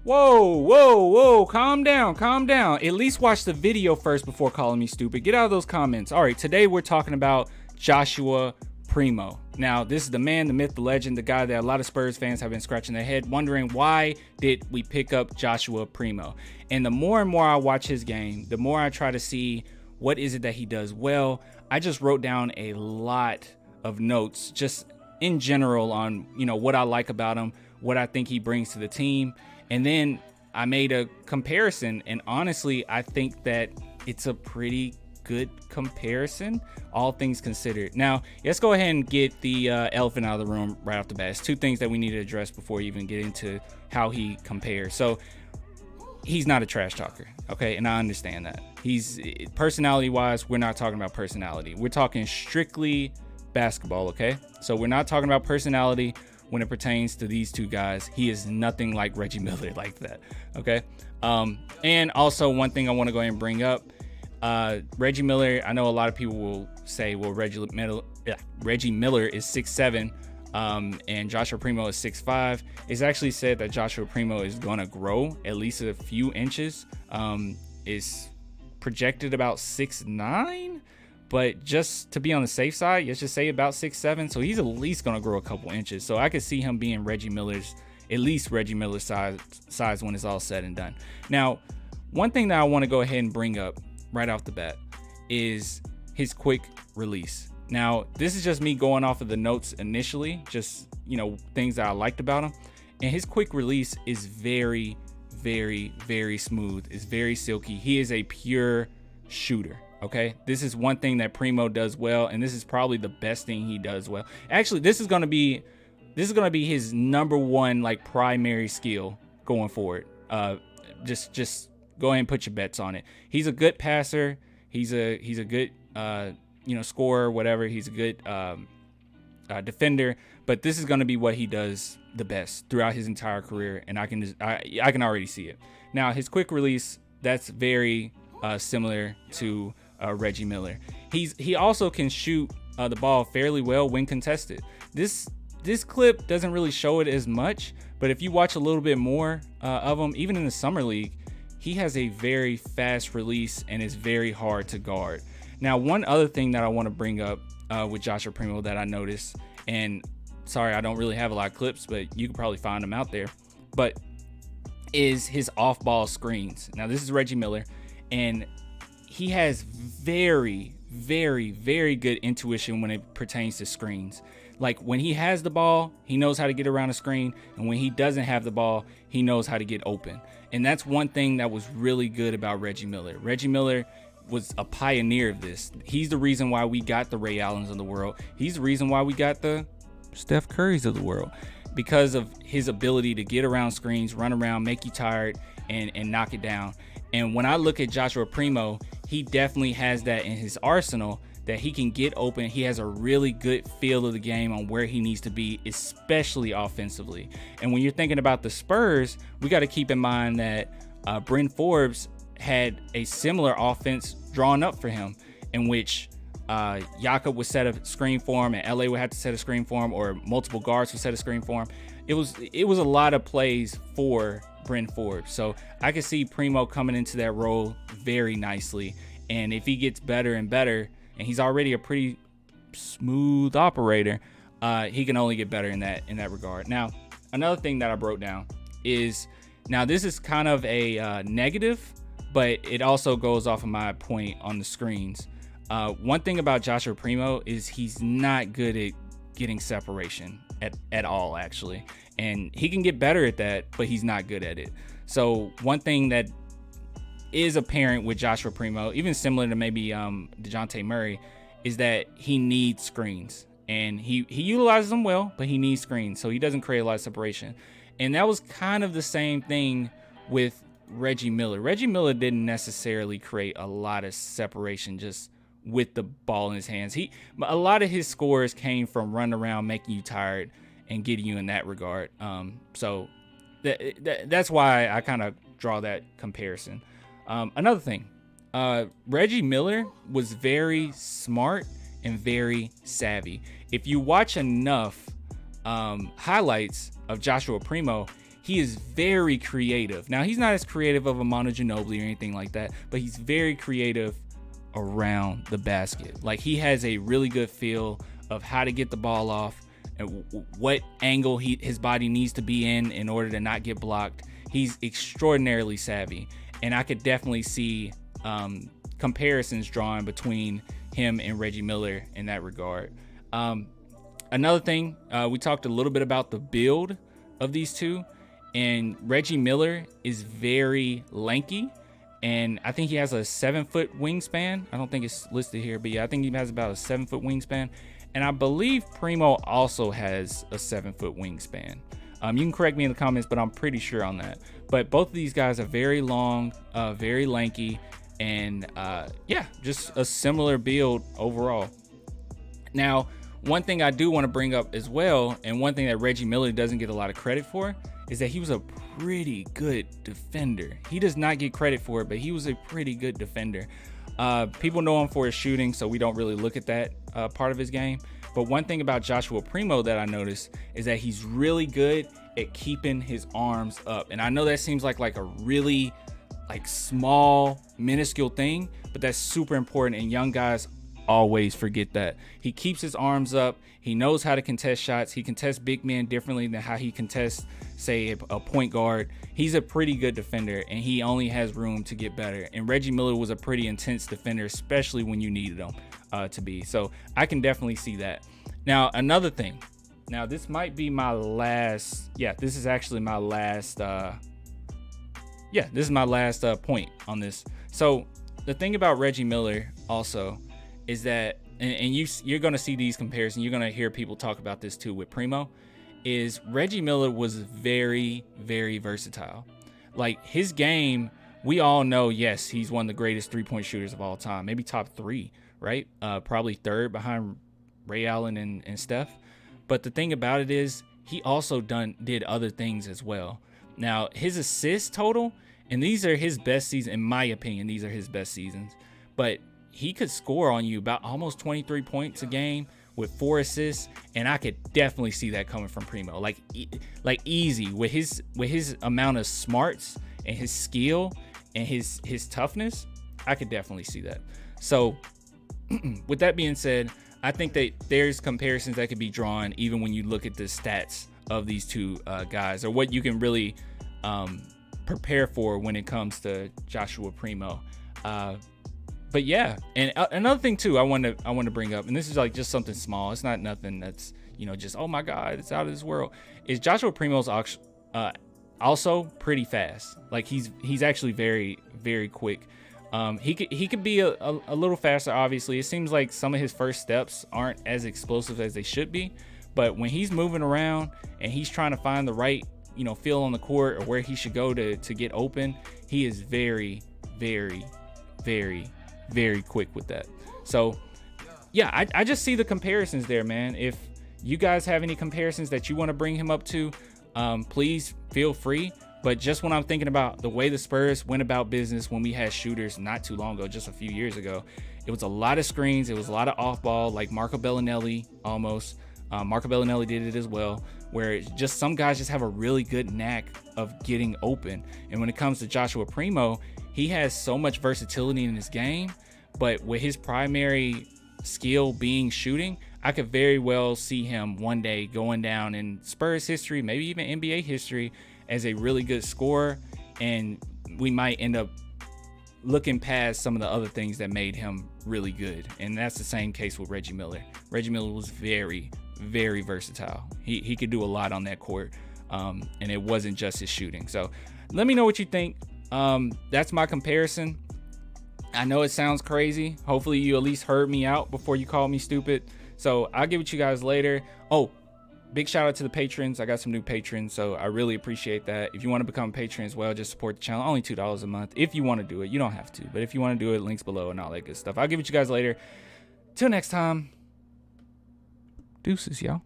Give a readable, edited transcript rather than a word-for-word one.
Whoa. Calm down. At least watch the video first before calling me stupid. Get out of those comments. All right, today we're talking about Joshua Primo. Now, this is the man, the myth, the legend, the guy that a lot of Spurs fans have been scratching their head, wondering why did we pick up Joshua Primo? And the more and more I watch his game, the more I try to see what is it that he does well. I just wrote down a lot of notes just in general on, what I like about him, what I think he brings to the team. And then I made a comparison, and honestly, I think that it's a pretty good comparison, all things considered. Now, let's go ahead and get the elephant out of the room right off the bat. It's two things that we need to address before we even get into how he compares. So, he's not a trash talker, okay? And I understand that. He's personality-wise, we're not talking about personality. We're talking strictly basketball, okay? So, we're not talking about personality. When it pertains to these two guys, he is nothing like Reggie Miller like that, okay? And also one thing I want to go ahead and bring up, Reggie Miller, I know a lot of people will say, well, Reggie Miller is 6'7", and Joshua Primo is 6'5". It's actually said that Joshua Primo is going to grow at least a few inches. Is projected about 6'9", but just to be on the safe side, let's just say about 6'7". So he's at least going to grow a couple inches. So I could see him being Reggie Miller's size when it's all said and done. Now, one thing that I want to go ahead and bring up right off the bat is his quick release. Now, this is just me going off of the notes initially, just, things that I liked about him. And his quick release is very, very, very smooth. It's very silky. He is a pure shooter. Okay, this is one thing that Primo does well, and this is probably the best thing he does well. Actually, this is gonna be his number one primary skill going forward. Just go ahead and put your bets on it. He's a good passer. He's a good scorer, whatever. He's a good defender. But this is gonna be what he does the best throughout his entire career, and I can already see it. Now, his quick release, that's very similar to Reggie Miller. He also can shoot the ball fairly well when contested. This clip doesn't really show it as much, but if you watch a little bit more of him, even in the summer league, he has a very fast release and is very hard to guard. Now, one other thing that I want to bring up with Joshua Primo that I noticed, and sorry, I don't really have a lot of clips, but you can probably find them out there, but is his off-ball screens. Now, this is Reggie Miller, and he has very, very, very good intuition when it pertains to screens. Like when he has the ball, he knows how to get around a screen. And when he doesn't have the ball, he knows how to get open. And that's one thing that was really good about Reggie Miller. Reggie Miller was a pioneer of this. He's the reason why we got the Ray Allens of the world. He's the reason why we got the Steph Currys of the world, because of his ability to get around screens, run around, make you tired, and knock it down. And when I look at Joshua Primo, he definitely has that in his arsenal, that he can get open. He has a really good feel of the game on where he needs to be, especially offensively. And when you're thinking about the Spurs, we got to keep in mind that Bryn Forbes had a similar offense drawn up for him, in which Jakob would set a screen for him, and LA would have to set a screen for him, or multiple guards would set a screen for him. It was a lot of plays for Bryn Forbes. So I could see Primo coming into that role very nicely. And if he gets better and better, and he's already a pretty smooth operator, he can only get better in that regard. Now, another thing that I wrote down is, now this is kind of a negative, but it also goes off of my point on the screens. One thing about Joshua Primo is he's not good at getting separation at all, actually. And he can get better at that, but he's not good at it. So one thing that is apparent with Joshua Primo, even similar to maybe DeJounte Murray, is that he needs screens. And he utilizes them well, but he needs screens, so he doesn't create a lot of separation. And that was kind of the same thing with Reggie Miller. Reggie Miller didn't necessarily create a lot of separation just with the ball in his hands. A lot of his scores came from running around, making you tired, and getting you in that regard. So that's why I kind of draw that comparison. Another thing, Reggie Miller was very smart and very savvy. If you watch enough highlights of Joshua Primo, he is very creative. Now, he's not as creative of a Manu Ginobili or anything like that, but he's very creative around the basket. Like, he has a really good feel of how to get the ball off and what angle his body needs to be in order to not get blocked. He's extraordinarily savvy, and I could definitely see comparisons drawn between him and Reggie Miller in that regard. Another thing, we talked a little bit about the build of these two, and Reggie Miller is very lanky, and I think he has a 7-foot wingspan. I don't think it's listed here, but yeah, I think he has about a 7-foot wingspan. And I believe Primo also has a 7-foot wingspan. You can correct me in the comments, but I'm pretty sure on that. But both of these guys are very long, very lanky, and yeah, just a similar build overall. Now, one thing I do want to bring up as well, and one thing that Reggie Miller doesn't get a lot of credit for, is that he was a pretty good defender. He does not get credit for it, but he was a pretty good defender. People know him for his shooting, so we don't really look at that part of his game. But one thing about Joshua Primo that I noticed is that he's really good at keeping his arms up. And I know that seems like a really small, minuscule thing, but that's super important, and young guys always forget that. He keeps his arms up. He knows how to contest shots. He contests big men differently than how he contests, say, a point guard. He's a pretty good defender, and he only has room to get better. And Reggie Miller was a pretty intense defender, especially when you needed him to be. So I can definitely see that. Now, another thing. Now, this might be my last. Yeah, this is actually my last. This is my last point on this. So the thing about Reggie Miller also is that, and you're going to see these comparisons, you're going to hear people talk about this too with Primo, is Reggie Miller was very, very versatile. Like, his game, we all know, yes, he's one of the greatest three-point shooters of all time, maybe top 3, right? Probably third behind Ray Allen and Steph. But the thing about it is, he also did other things as well. Now, his assist total, and these are his best seasons, in my opinion, these are his best seasons, but he could score on you about almost 23 points a game with 4 assists, and I could definitely see that coming from Primo. Like easy with his amount of smarts and his skill and his toughness, I could definitely see that. So with that being said, I think that there's comparisons that could be drawn even when you look at the stats of these two guys, or what you can really prepare for when it comes to Joshua Primo. But yeah, and another thing too, I want to bring up, and this is like just something small. It's not nothing that's, just, oh my God, it's out of this world. Is Joshua Primo's also pretty fast. Like, he's actually very, very quick. He could be a little faster. Obviously, it seems like some of his first steps aren't as explosive as they should be. But when he's moving around and he's trying to find the right, feel on the court or where he should go to get open, he is very, very, very, very quick with that. So yeah, I just see the comparisons there, man. If you guys have any comparisons that you want to bring him up to, please feel free. But just when I'm thinking about the way the Spurs went about business when we had shooters not too long ago, just a few years ago, it was a lot of screens. It was a lot of off ball, like Marco Bellinelli almost. Marco Bellinelli did it as well, where just some guys just have a really good knack of getting open. And when it comes to Joshua Primo, he has so much versatility in his game, but with his primary skill being shooting, I could very well see him one day going down in Spurs history, maybe even NBA history, as a really good scorer, and we might end up looking past some of the other things that made him really good. And that's the same case with Reggie Miller. Reggie Miller was very, very versatile. He could do a lot on that court, and it wasn't just his shooting. So let me know what you think. That's my comparison. I know it sounds crazy. Hopefully you at least heard me out before you called me stupid. So I'll give it to you guys later. Oh, big shout out to the patrons. I got some new patrons, so I really appreciate that. If you want to become a patron as well, just support the channel. Only $2 a month. If you want to do it, you don't have to, but if you want to do it, links below and all that good stuff. I'll give it to you guys later. Till next time. Deuces, y'all.